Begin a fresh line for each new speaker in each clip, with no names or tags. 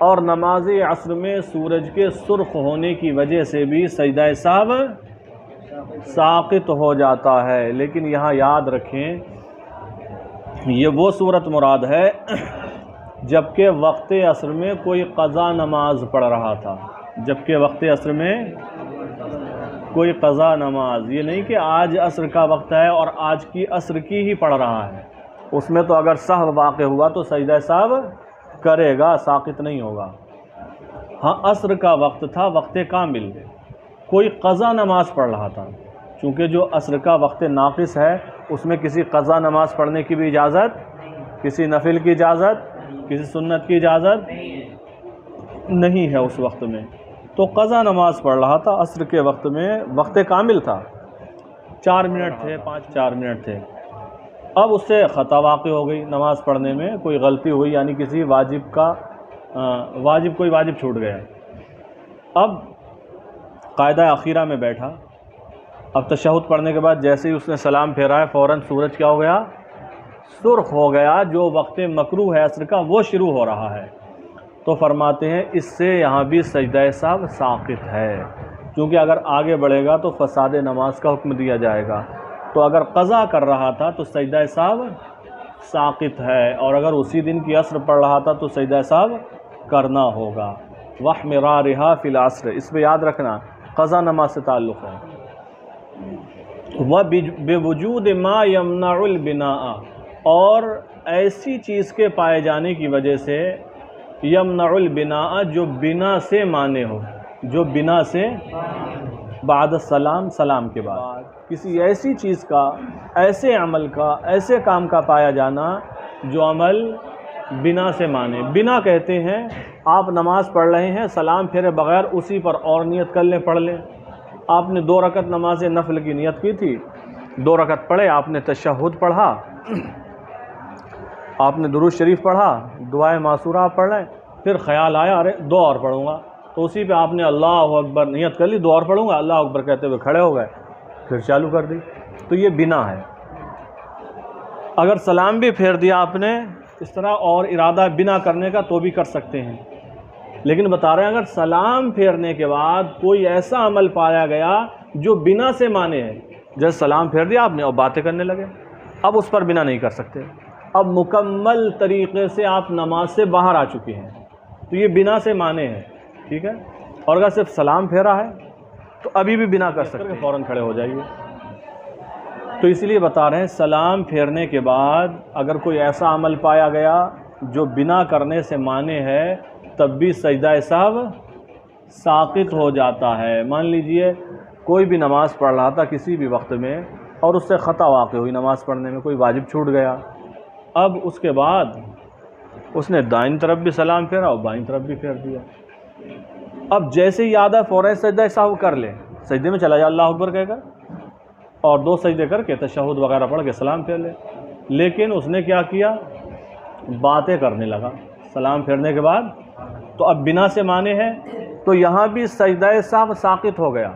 اور نماز عصر میں سورج کے سرخ ہونے کی وجہ سے بھی سجدہ سہو ساقط ہو جاتا ہے۔ لیکن یہاں یاد رکھیں یہ وہ صورت مراد ہے جبکہ وقت عصر میں کوئی قضا نماز پڑھ رہا تھا، جبکہ وقت عصر میں کوئی قضا نماز، یہ نہیں کہ آج عصر کا وقت ہے اور آج کی عصر کی ہی پڑھ رہا ہے، اس میں تو اگر سہو واقع ہوا تو سجدہ سہو کرے گا، ساقط نہیں ہوگا۔ ہاں عصر کا وقت تھا، وقت کامل، کوئی قضا نماز پڑھ رہا تھا، چونکہ جو عصر کا وقت ناقص ہے اس میں کسی قضا نماز پڑھنے کی بھی اجازت، کسی نفل کی اجازت، کسی سنت کی اجازت نہیں ہے اس وقت میں، تو قضا نماز پڑھ رہا تھا عصر کے وقت میں، وقت کامل تھا، 4 منٹ تھے، 4 منٹ تھے، اب اس سے خطا واقع ہو گئی، نماز پڑھنے میں کوئی غلطی ہوئی، یعنی کسی کوئی واجب چھوٹ گیا۔ اب قاعدہ اخیرہ میں بیٹھا، اب تشہد پڑھنے کے بعد جیسے ہی اس نے سلام پھیرا ہے فوراً سورج کیا ہو گیا؟ سرخ ہو گیا، جو وقت مکروہ ہے عصر کا وہ شروع ہو رہا ہے، تو فرماتے ہیں اس سے یہاں بھی سجدہ سہو ساقط ہے، کیونکہ اگر آگے بڑھے گا تو فساد نماز کا حکم دیا جائے گا، تو اگر قضا کر رہا تھا تو سجدہ سہو ساقط ہے، اور اگر اسی دن کی عصر پڑھ رہا تھا تو سجدہ سہو کرنا ہوگا۔ وَاحْمِرَارِهَا فِي الْعَصْرِ، اس پہ یاد رکھنا قضا نماز سے تعلق ہے۔ وَبِوُجُودِ مَا يَمْنَعُ الْبِنَاءَ، اور ایسی چیز کے پائے جانے کی وجہ سے یمنع البناء، جو بنا سے مانے ہو، جو بنا سے بعد السلام، سلام کے بعد کسی ایسی چیز کا، ایسے عمل کا، ایسے کام کا پایا جانا جو عمل بنا سے مانے۔ بنا کہتے ہیں آپ نماز پڑھ رہے ہیں، سلام پھیرے بغیر اسی پر اور نیت کر لیں، پڑھ لیں۔ آپ نے 2 رکعت نماز نفل کی نیت کی تھی، 2 رکعت پڑھے، آپ نے تشہد پڑھا، آپ نے درود شریف پڑھا، دعائے معصورہ آپ پڑھ رہے ہیں، پھر خیال آیا ارے 2 اور پڑھوں گا، تو اسی پہ آپ نے اللہ اکبر نیت کر لی، 2 اور پڑھوں گا، اللہ اکبر کہتے ہوئے کھڑے ہو گئے، پھر چالو کر دی، تو یہ بنا ہے۔ اگر سلام بھی پھیر دیا آپ نے اس طرح اور ارادہ بنا کرنے کا تو بھی کر سکتے ہیں، لیکن بتا رہے ہیں اگر سلام پھیرنے کے بعد کوئی ایسا عمل پایا گیا جو بنا سے مانے ہے، جیسے سلام پھیر دیا آپ نے اور باتیں کرنے لگے، اب اس پر بنا نہیں کر سکتے، اب مکمل طریقے سے آپ نماز سے باہر آ چکے ہیں، تو یہ بنا سے مانے ہیں، ٹھیک ہے۔ اور اگر صرف سلام پھیرا ہے تو ابھی بھی بنا کر سکتے ہیں، فوراً کھڑے ہو جائیے۔ تو اس لیے بتا رہے ہیں سلام پھیرنے کے بعد اگر کوئی ایسا عمل پایا گیا جو بنا کرنے سے مانے ہے تب بھی سجدہ سہو ساقط ہو جاتا ہے۔ مان لیجئے کوئی بھی نماز پڑھ رہا تھا کسی بھی وقت میں اور اس سے خطا واقع ہوئی نماز پڑھنے میں، کوئی واجب چھوٹ گیا، اب اس کے بعد اس نے دائیں طرف بھی سلام پھیرا اور بائیں طرف بھی پھیر دیا، اب جیسے ہی یاد ہے فوراً سجدہ سہو کر لے، سجدے میں چلا جائے اللہ اکبر کہہ کر اور 2 سجدے کر کے تشہد وغیرہ پڑھ کے سلام پھیر لے، لیکن اس نے کیا کیا؟ باتیں کرنے لگا سلام پھیرنے کے بعد، تو اب بنا سے مانے ہے تو یہاں بھی سجدہ سہو ساقط ہو گیا،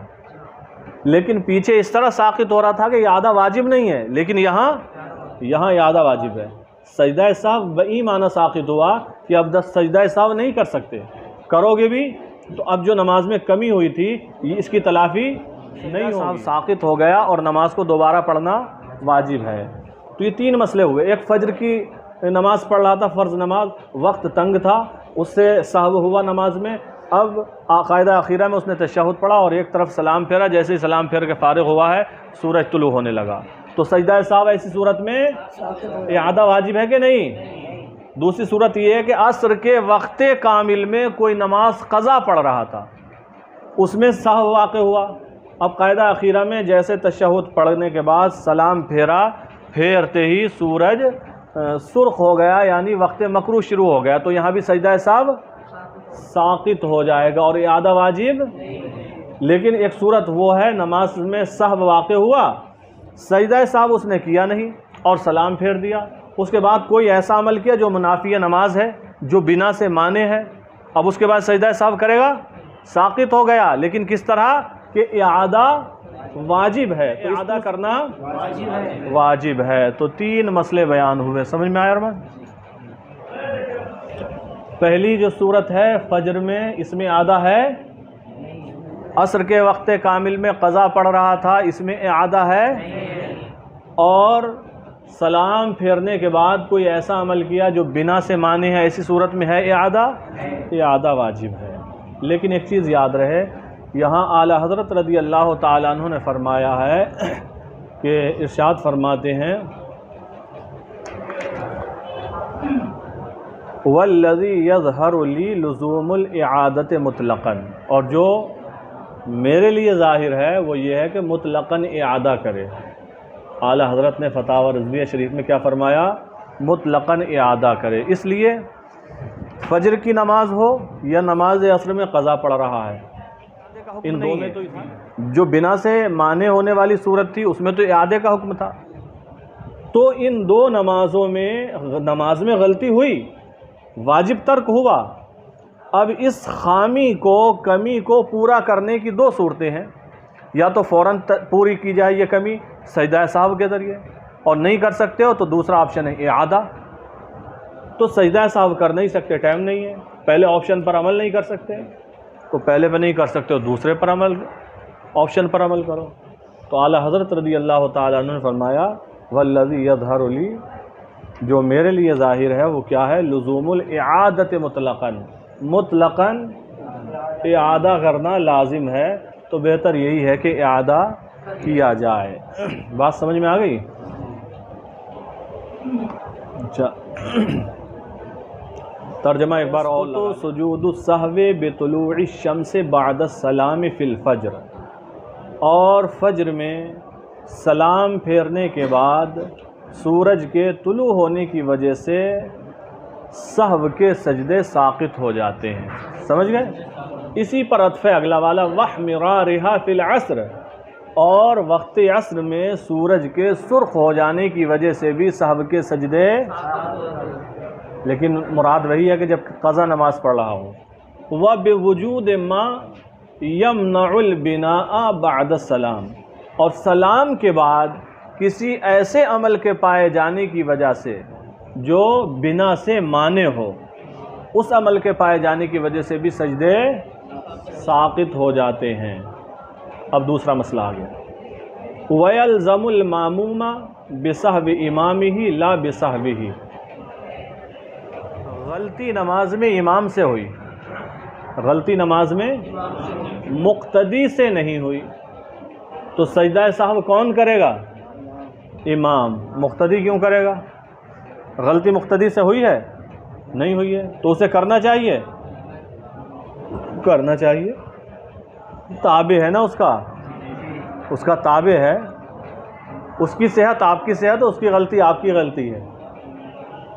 لیکن پیچھے اس طرح ساقط ہو رہا تھا کہ اعادہ واجب نہیں ہے، لیکن یہاں اعادہ واجب ہے۔ سجدہ سہو بئی معنی ساقط ہوا کہ اب 10 سجدہ سہو نہیں کر سکتے، کرو گے بھی تو اب جو نماز میں کمی ہوئی تھی یہ اس کی تلافی نہیں ہوگی، ساقط ہو گیا اور نماز کو دوبارہ پڑھنا واجب ہے۔ تو یہ 3 مسئلے ہوئے، ایک فجر کی نماز پڑھ رہا تھا، فرض نماز، وقت تنگ تھا، اس سے سہو ہوا نماز میں، اب قاعدہ اخیرہ میں اس نے تشہد پڑھا اور ایک طرف سلام پھیرا، جیسے ہی سلام پھیر کے فارغ ہوا ہے سورج طلوع ہونے لگا، تو سجدہ سہو ایسی صورت میں اعادہ واجب ہے کہ نہیں؟ دوسری صورت یہ ہے کہ عصر کے وقت کامل میں کوئی نماز قضا پڑھ رہا تھا، اس میں سہو واقع ہوا، اب قاعدہ اخیرہ میں جیسے تشہد پڑھنے کے بعد سلام پھیرا، پھیرتے ہی سورج سرخ ہو گیا، یعنی وقت مکروہ شروع ہو گیا، تو یہاں بھی سجدہ سہو ساقط ہو جائے گا اور اعادہ واجب۔ لیکن ایک صورت وہ ہے نماز میں سہو واقع ہوا، سجدہ سہو اس نے کیا نہیں اور سلام پھیر دیا، اس کے بعد کوئی ایسا عمل کیا جو منافی نماز ہے، جو بنا سے مانے ہے، اب اس کے بعد سجدہ سہو کرے گا، ساقط ہو گیا، لیکن کس طرح کہ اعادہ واجب ہے، تو اعادہ کرنا واجب ہے۔ تو 3 مسئلے بیان ہوئے، سمجھ میں آیا ارمان؟ پہلی جو صورت ہے فجر میں، اس میں اعادہ ہے، عصر کے وقت کامل میں قضا پڑ رہا تھا، اس میں اعادہ ہے، اور سلام پھیرنے کے بعد کوئی ایسا عمل کیا جو بنا سے مانے ہے، ایسی صورت میں ہے اعادہ واجب ہے۔ لیکن ایک چیز یاد رہے، یہاں اعلیٰ حضرت رضی اللہ تعالیٰ عنہ نے فرمایا ہے کہ ارشاد فرماتے ہیں وَالَّذِي يَظْهَرُ لِي لُزُومُ الْإِعَادَةِ مُطْلَقًا، اور جو میرے لیے ظاہر ہے وہ یہ ہے کہ مطلقاً اعادہ کرے۔ اعلیٰ حضرت نے فتاوی رضویہ شریف میں کیا فرمایا؟ مطلقاً اعادہ کرے۔ اس لیے فجر کی نماز ہو یا نماز عصر میں قضا پڑ رہا ہے، ان دو میں تو جو بنا سے مانے ہونے والی صورت تھی اس میں تو اعادے کا حکم تھا، تو ان دو نمازوں میں نماز میں غلطی ہوئی، واجب ترک ہوا۔ اب اس خامی کو، کمی کو پورا کرنے کی دو صورتیں ہیں، یا تو فوراً پوری کی جائے یہ کمی سجدہ سہو کے ذریعے، اور نہیں کر سکتے ہو تو دوسرا آپشن ہے اعادہ۔ تو سجدہ سہو کر نہیں سکتے، ٹائم نہیں ہے، پہلے آپشن پر عمل نہیں کر سکتے تو پہلے پہ نہیں کر سکتے ہو دوسرے پر آپشن پر عمل کرو۔ تو اعلیٰ حضرت رضی اللہ تعالیٰ عنہ نے فرمایا والذی یظہر لی، جو میرے لیے ظاہر ہے وہ کیا ہے؟ لزوم الاعادۃ مطلقاً اعادہ کرنا لازم ہے، تو بہتر یہی ہے کہ اعادہ کیا جائے۔ بات سمجھ میں آ گئی؟ اچھا ترجمہ ایک بار اور، تو سجود السہو بطلوع الشمس بعد السلام فی الفجر، اور فجر میں سلام پھیرنے کے بعد سورج کے طلوع ہونے کی وجہ سے سہو کے سجدے ساقط ہو جاتے ہیں۔ سمجھ گئے؟ اسی پر عطف ہے اگلا والا وَاحْمِرَارِهَا فِي الْعَصْرِ، اور وقت عصر میں سورج کے سرخ ہو جانے کی وجہ سے بھی سہو کے سجدے، لیکن مراد وہی ہے کہ جب قضا نماز پڑھ رہا ہو۔ وَبِوُجُودِ مَا يَمْنَعُ الْبِنَاءَ بَعْدَ السَّلَامِ، اور سلام کے بعد کسی ایسے عمل کے پائے جانے کی وجہ سے جو بنا سے مانے ہو، اس عمل کے پائے جانے کی وجہ سے بھی سجدے ساقط ہو جاتے ہیں۔ اب دوسرا مسئلہ آ گیا، وَيَلْزَمُ الْمَامُومَ بِسَہْوِ إِمَامِهِ لَا بِسَہْوِهِ، غلطی نماز میں امام سے ہوئی، غلطی نماز میں مقتدی سے نہیں ہوئی، تو سجدہ سہو کون کرے گا؟ امام۔ مقتدی کیوں کرے گا؟ غلطی مقتدی سے ہوئی ہے؟ نہیں ہوئی ہے، تو اسے کرنا چاہیے، کرنا چاہیے، تابع ہے نا اس کا تابع ہے، اس کی صحت آپ کی صحت، اس کی غلطی آپ کی غلطی ہے۔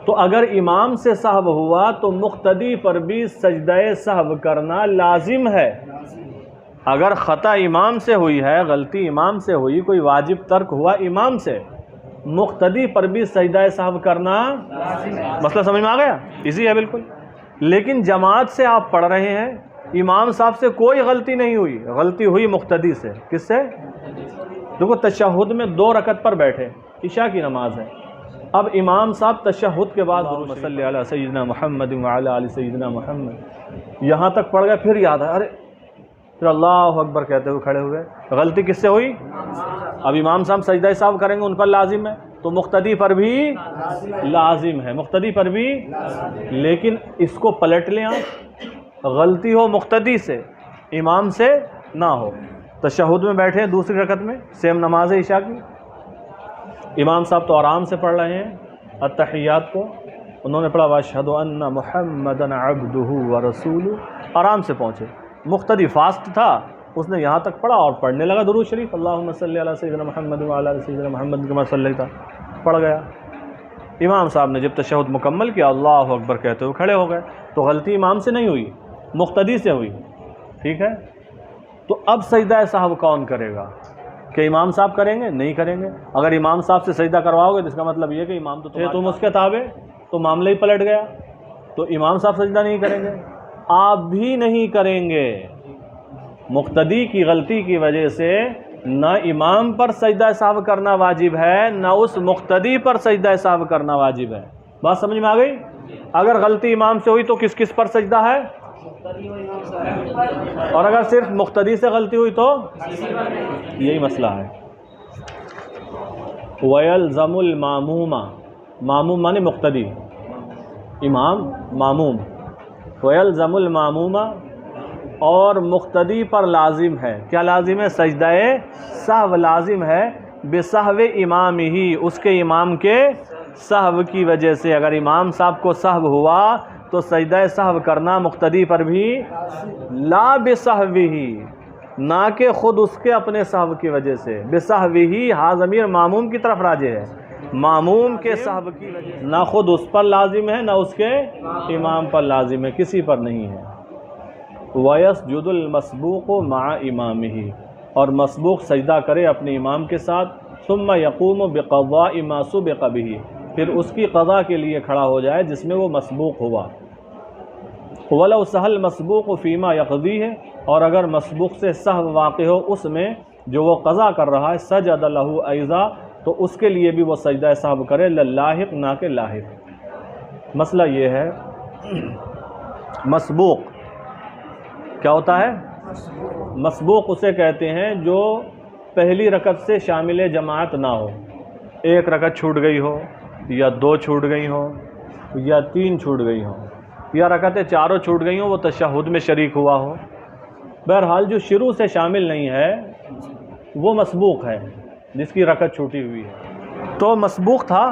تو اگر امام سے سہو ہوا تو مقتدی پر بھی سجدہ سہو کرنا لازم ہے۔ اگر خطا امام سے ہوئی ہے، غلطی امام سے ہوئی، کوئی واجب ترک ہوا امام سے، مقتدی پر بھی سجدہ سہو کرنا، مسئلہ سمجھ میں آ گیا؟ ایزی ہے بالکل۔ لیکن جماعت سے آپ پڑھ رہے ہیں، امام صاحب سے کوئی غلطی نہیں ہوئی، غلطی ہوئی مقتدی سے۔ کس سے؟ دیکھو تشہد میں 2 رکعت پر بیٹھے، عشاء کی نماز ہے، اب امام صاحب تشہد کے بعد اللہم صلی علی سیدنا محمد وعلی آل سیدنا محمد یہاں تک پڑھ گئے، پھر یاد ہے، ارے پھر اللہ اکبر کہتے ہوئے کھڑے ہوئے، غلطی کس سے ہوئی؟ اب امام صاحب سجدہ سہو کریں گے، ان پر لازم ہے، تو مقتدی پر بھی لازم ہے، مقتدی پر بھی۔ لیکن اس کو پلٹ لیں آپ، غلطی ہو مقتدی سے، امام سے نہ ہو، تشہد میں بیٹھے ہیں دوسری رکعت میں، سیم نماز ہے عشاء کی، امام صاحب تو آرام سے پڑھ رہے ہیں التحیات کو، انہوں نے پڑھا واشہد ان محمدً عبدہ ورسولہ، آرام سے پہنچے، مقتدی فاسٹ تھا، اس نے یہاں تک پڑھا اور پڑھنے لگا درود شریف، اللہم صلی علی سیدنا محمد وعلی آل سیدنا محمد کما صلیت، پڑھ گیا۔ امام صاحب نے جب تشہد مکمل کیا، اللہ اکبر کہتے ہوئے کھڑے ہو گئے، تو غلطی امام سے نہیں ہوئی، مقتدی سے ہوئی، ٹھیک ہے؟ تو اب سجدہ سہو کون کرے گا؟ کہ امام صاحب کریں گے؟ نہیں کریں گے۔ اگر امام صاحب سے سجدہ کرواؤ گے تو اس کا مطلب یہ کہ امام تو تم اس کے تابع، تو معاملہ ہی پلٹ گیا، تو امام صاحب سجدہ نہیں کریں گے، آپ بھی نہیں کریں گے۔ مقتدی کی غلطی کی وجہ سے نہ امام پر سجدہ سہو کرنا واجب ہے، نہ اس مقتدی پر سجدہ سہو کرنا واجب ہے۔ بات سمجھ میں آ گئی؟ اگر غلطی امام سے ہوئی تو کس کس پر سجدہ ہے؟ اور اگر صرف مقتدی سے غلطی ہوئی تو یہی مسئلہ ہے. وَيَلْزَمُ الْمَامُومَ، ماموم مانے مقتدی، امام ماموم. وَيَلْزَمُ الْمَامُومَ، اور مقتدی پر لازم ہے، کیا لازم ہے؟ سجدہ سہو لازم ہے، بسہو امامہ، اس کے امام کے سہو کی وجہ سے. اگر امام صاحب کو سہو ہوا تو سجدہ سہو کرنا مقتدی پر بھی، لا بسہوہ، نہ کہ خود اس کے اپنے سہو کی وجہ سے. بسہوہ، ہاں ضمیر ماموم کی طرف راجع ہے، ماموم کے سہو کی وجہ سے، نہ خود اس پر لازم ہے نہ اس کے امام پر لازم ہے، کسی پر نہیں ہے. وَيَسْجُدُ الْمَسْبُوقُ مَعَ إِمَامِهِ، اور مسبوق سجدہ کرے اپنے امام کے ساتھ. ثُمَّ يَقُومُ بِقَضَاءِ مَا سُبِقَ بِهِ، پھر اس کی قضا کے لیے کھڑا ہو جائے جس میں وہ مسبوق ہوا. وَلَوْ سَهَى الْمَسْبُوقُ فِي مَا يَقْضِيهِ، اور اگر مسبوق سے سہو واقع ہو اس میں جو وہ قضا کر رہا ہے، سجد لَهُ أَيْضًا، تو اس کے لیے بھی وہ سجدہ سہو کرے، لَلَّاحِق، نہ کہ لاحق. مسئلہ یہ ہے، مسبوق کیا ہوتا ہے؟ مسبوق اسے کہتے ہیں جو پہلی رکعت سے شامل جماعت نہ ہو. ایک رکعت چھوٹ گئی ہو، یا دو چھوٹ گئی ہوں، یا تین چھوٹ گئی ہوں، یا رکعتیں چاروں چھوٹ گئی ہوں، وہ تشہد میں شریک ہوا ہو. بہرحال جو شروع سے شامل نہیں ہے وہ مسبوق ہے، جس کی رکعت چھوٹی ہوئی ہے. تو مسبوق تھا،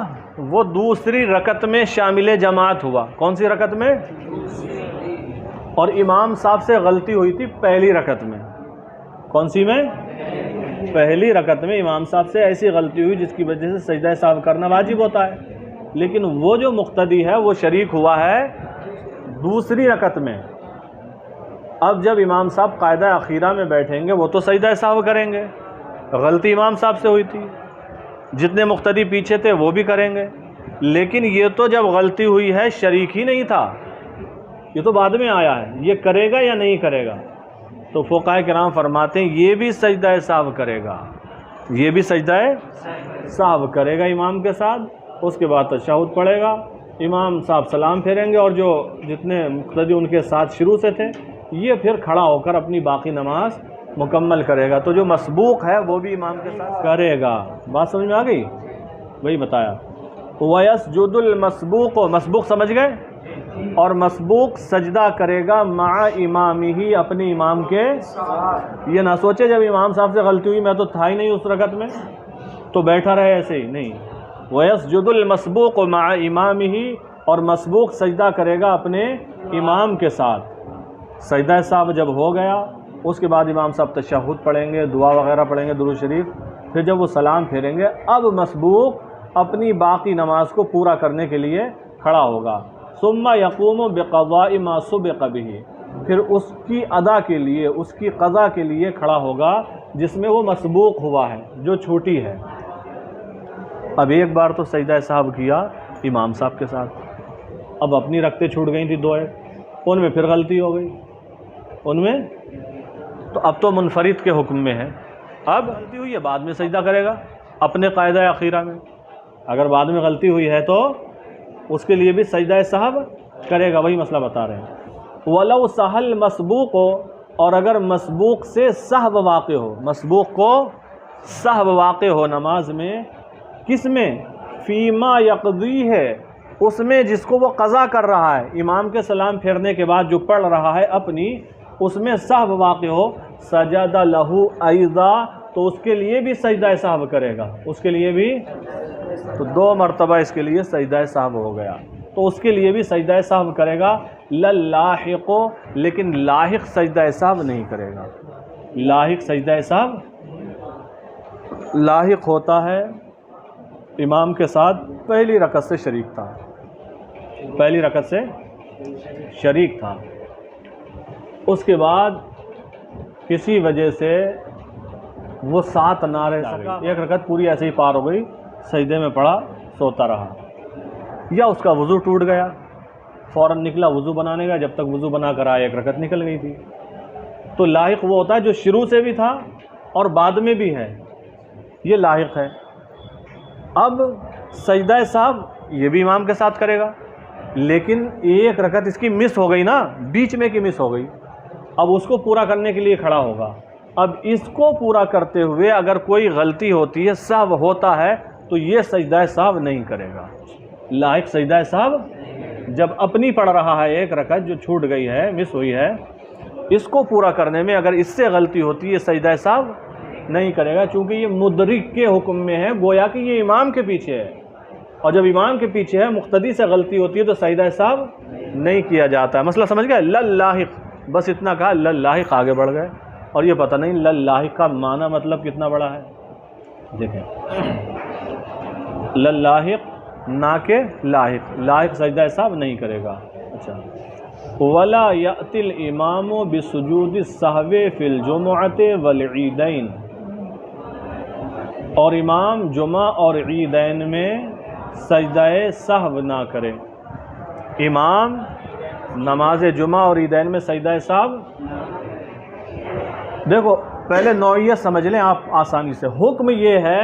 وہ دوسری رکعت میں شامل جماعت ہوا. کون سی رکعت میں؟ اور امام صاحب سے غلطی ہوئی تھی پہلی رکعت میں. کون سی میں؟ پہلی رکعت میں امام صاحب سے ایسی غلطی ہوئی جس کی وجہ سے سجدہ سہو کرنا واجب ہوتا ہے. لیکن وہ جو مقتدی ہے وہ شریک ہوا ہے دوسری رکعت میں. اب جب امام صاحب قاعدہ اخیرہ میں بیٹھیں گے وہ تو سجدہ سہو کریں گے، غلطی امام صاحب سے ہوئی تھی، جتنے مقتدی پیچھے تھے وہ بھی کریں گے. لیکن یہ تو جب غلطی ہوئی ہے شریک ہی نہیں تھا، یہ تو بعد میں آیا ہے، یہ کرے گا یا نہیں کرے گا؟ تو فقہاء کرام فرماتے ہیں یہ بھی سجدہ سہو کرے گا، یہ بھی سجدہ سہو کرے گا امام کے ساتھ. اس کے بعد تشہد پڑھے گا، امام صاحب سلام پھیریں گے، اور جو جتنے مقتدی ان کے ساتھ شروع سے تھے یہ پھر کھڑا ہو کر اپنی باقی نماز مکمل کرے گا. تو جو مسبوق ہے وہ بھی امام کے ساتھ کرے گا. بات سمجھ میں آ گئی؟ وہی بتایا. وَيَسْجُدُ الْمَسْبُوقُ، مسبوق سمجھ گئے؟ اور مسبوق سجدہ کرے گا مع امامہ، اپنے امام کے. یہ نہ سوچے جب امام صاحب سے غلطی ہوئی میں تو تھا ہی نہیں اس رکعت میں تو بیٹھا رہے ایسے ہی، نہیں. وَيَسْجُدُ الْمَسْبُوقُ مع امامہ، اور مسبوق سجدہ کرے گا اپنے امام کے ساتھ. سجدہ صاحب جب ہو گیا اس کے بعد امام صاحب تشہد پڑھیں گے، دعا وغیرہ پڑھیں گے، درود شریف. پھر جب وہ سلام پھیریں گے اب مسبوق اپنی باقی نماز کو پورا کرنے کے لیے کھڑا ہوگا. ثم یقوم بقضاء ما سبق به، پھر اس کی ادا کے لیے، اس کی قضا کے لیے کھڑا ہوگا جس میں وہ مسبوق ہوا ہے، جو چھوٹی ہے. اب ایک بار تو سجدہ سہو کیا امام صاحب کے ساتھ، اب اپنی رکعتیں چھوٹ گئی تھی دو ایک، ان میں پھر غلطی ہو گئی ان میں، تو اب تو منفرد کے حکم میں ہے. اب غلطی ہوئی ہے بعد میں سجدہ کرے گا اپنے قاعدہ اخیرہ میں. اگر بعد میں غلطی ہوئی ہے تو اس کے لیے بھی سجدہ سہو کرے گا. وہی مسئلہ بتا رہے ہیں. وَلَوْ سَهَى الْمَسْبُوقُ، اور اگر مسبوق سے سہو واقع ہو، مسبوق کو سہو واقع ہو نماز میں، کس میں؟ فیما یقضی ہے، اس میں جس کو وہ قضا کر رہا ہے، امام کے سلام پھیرنے کے بعد جو پڑھ رہا ہے اپنی، اس میں سہو واقع ہو، سجد لہو ایضا، تو اس کے لیے بھی سجدہ سہو کرے گا. اس کے لیے بھی تو دو مرتبہ اس کے لیے سجدہ سہو ہو گیا، تو اس کے لیے بھی سجدہ سہو کرے گا. للاحق، لیکن لاحق سجدہ سہو نہیں کرے گا. لاحق سجدہ سہو، لاحق ہوتا ہے امام کے ساتھ پہلی رکعت سے شریک تھا، پہلی رکعت سے شریک تھا، اس کے بعد کسی وجہ سے وہ ساتھ نہ رہ سکا، ایک رکعت پوری ایسے ہی پار ہو گئی، سجدے میں پڑا سوتا رہا، یا اس کا وضو ٹوٹ گیا، فوراً نکلا وضو بنانے کا، جب تک وضو بنا کر آیا ایک رکعت نکل گئی تھی. تو لاحق وہ ہوتا ہے جو شروع سے بھی تھا اور بعد میں بھی ہے، یہ لاحق ہے. اب سجدہ سہو یہ بھی امام کے ساتھ کرے گا، لیکن ایک رکعت اس کی مس ہو گئی نا، بیچ میں کی مس ہو گئی، اب اس کو پورا کرنے کے لیے کھڑا ہوگا۔ اب اس کو پورا کرتے ہوئے اگر کوئی غلطی ہوتی ہے، سہو ہوتا ہے، تو یہ سجدہ سہو نہیں کرے گا، لائق سجدہ سہو جب اپنی پڑھ رہا ہے ایک رکعت جو چھوٹ گئی ہے، مس ہوئی ہے، اس کو پورا کرنے میں اگر اس سے غلطی ہوتی ہے سجدہ سہو نہیں کرے گا، چونکہ یہ مدرک کے حکم میں ہے، گویا کہ یہ امام کے پیچھے ہے، اور جب امام کے پیچھے ہے مقتدی سے غلطی ہوتی ہے تو سجدہ سہو نہیں کیا جاتا ہے۔ مسئلہ سمجھ گئے؟ للاحق، بس اتنا کہا، للاحق آگے بڑھ گئے، اور یہ پتہ نہیں للاحق کا معنی مطلب کتنا بڑا ہے۔ دیکھیں، للاحق نہ کہ لاحق، لاحق سجدہ سہو نہیں کرے گا۔ اچھا، ولا یأتی الامام بسجود السہو فی الجمعۃ والعیدین، اور امام جمعہ اور عیدین میں سجدہ سہو نہ کرے۔ امام نماز جمعہ اور عیدین میں سجدہ سہو، دیکھو پہلے نوعیت سمجھ لیں آپ آسانی سے۔ حکم یہ ہے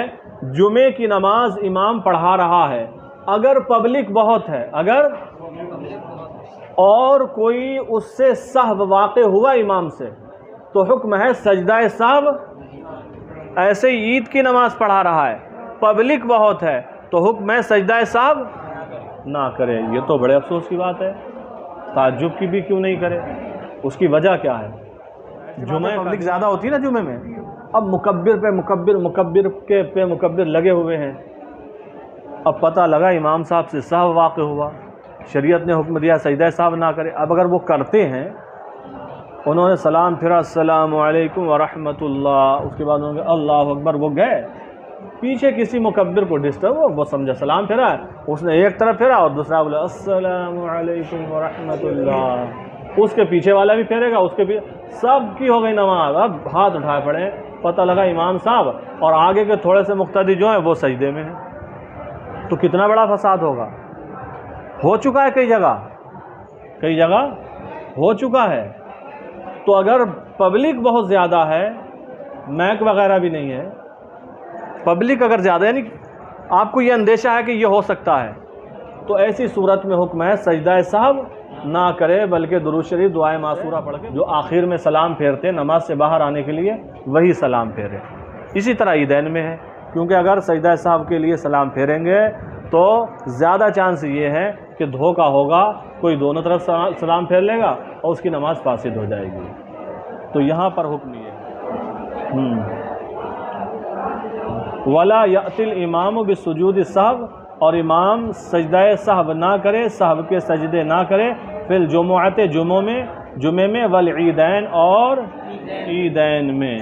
جمعے کی نماز امام پڑھا رہا ہے، اگر پبلک بہت ہے، اگر اور کوئی اس سے سہو واقع ہوا امام سے، تو حکم ہے سجدہ سہو۔ ایسے عید کی نماز پڑھا رہا ہے، پبلک بہت ہے، تو حکم ہے سجدہ سہو نہ کرے۔ یہ تو بڑے افسوس کی بات ہے، تعجب کی بھی کیوں نہیں کرے؟ اس کی وجہ کیا ہے؟ جمعہ پبلک زیادہ ہوتی ہے نا جمعے میں، اب مکبر پہ مکبر، مکبر کے پہ مکبر لگے ہوئے ہیں، اب پتہ لگا امام صاحب سے سہو واقع ہوا، شریعت نے حکم دیا سجدہ سہو نہ کرے۔ اب اگر وہ کرتے ہیں، انہوں نے سلام پھرا السلام علیکم ورحمۃ اللہ، اس کے بعد انہوں نے اللہ اکبر، وہ گئے پیچھے کسی مکبر کو ڈسٹرب، وہ سمجھا سلام پھرا ہے، اس نے ایک طرف پھرا اور دوسرا بولا السلام علیکم ورحمۃ اللہ، اس کے پیچھے والا بھی پھیرے گا، اس کے پیچھے، سب کی ہو گئی نماز۔ اب ہاتھ اٹھائے پڑے، پتہ لگا امام صاحب اور آگے کے تھوڑے سے مقتدی جو ہیں وہ سجدے میں ہیں، تو کتنا بڑا فساد ہوگا۔ ہو چکا ہے کئی جگہ ہو چکا ہے۔ تو اگر پبلک بہت زیادہ ہے، میک وغیرہ بھی نہیں ہے، پبلک اگر زیادہ، یعنی آپ کو یہ اندیشہ ہے کہ یہ ہو سکتا ہے، تو ایسی صورت میں حکم ہے سجدہ سہو نہ کرے، بلکہ درود شریف دعائے معصورہ پڑھ کے جو آخر میں سلام پھیرتے نماز سے باہر آنے کے لیے، وہی سلام پھیرے۔ اسی طرح عیدین میں ہے، کیونکہ اگر سجدہ سہو کے لیے سلام پھیریں گے تو زیادہ چانس یہ ہے کہ دھوکہ ہوگا، کوئی دونوں طرف سلام پھیر لے گا اور اس کی نماز فاسد ہو جائے گی۔ تو یہاں پر حکم یہ ہے وَلَا يَأْتِ الْإِمَامُ بِسُجُودِ السَّهْوِ، اور امام سجدہ سہو نہ کرے، سہو کے سجدے نہ کرے، فی الجمعۃ جمعے میں، والعیدین اور عیدین میں۔